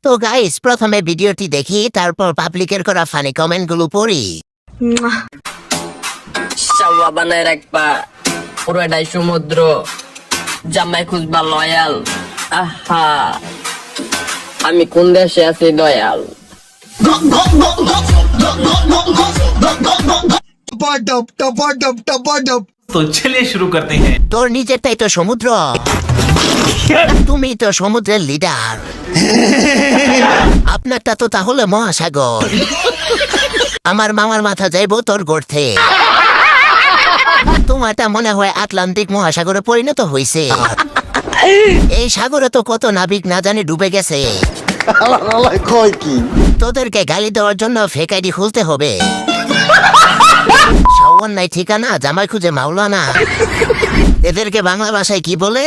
তো গাইস, প্রথমে ভিডিওটি দেখি, তারপর পাবলিকের করা ফানি কমেন্ট গুলো পড়ি। শাওয়া বানায় রাখবা, পুরোটাই সমুদ্র, জামাই খুঁজবা লয়াল। আহা, আমি কোন দেশে আছি দয়াল। तो चलिए शुरू करते हैं। তোর নিজেরটাই তো সমুদ্র, তুমি তো সমুদ্রের লিডার, আপনারটা তো তাহলে মহাসাগর। আমার মামার মাথা যাইবো তোর গর্তে, তোমারটা মনে হয় আটলান্টিক মহাসাগরে পরিণত হয়েছে। এই সাগরে তো কত নাবিক না জানি ডুবে গেছে। তোদেরকে গালি দেওয়ার জন্য ফেক আইডি খুলতে হবে। শাওয়ার নাই ঠিকানা, জামাই খুঁজে মাওলানা। এদেরকে বাংলা ভাষায় কি বলে?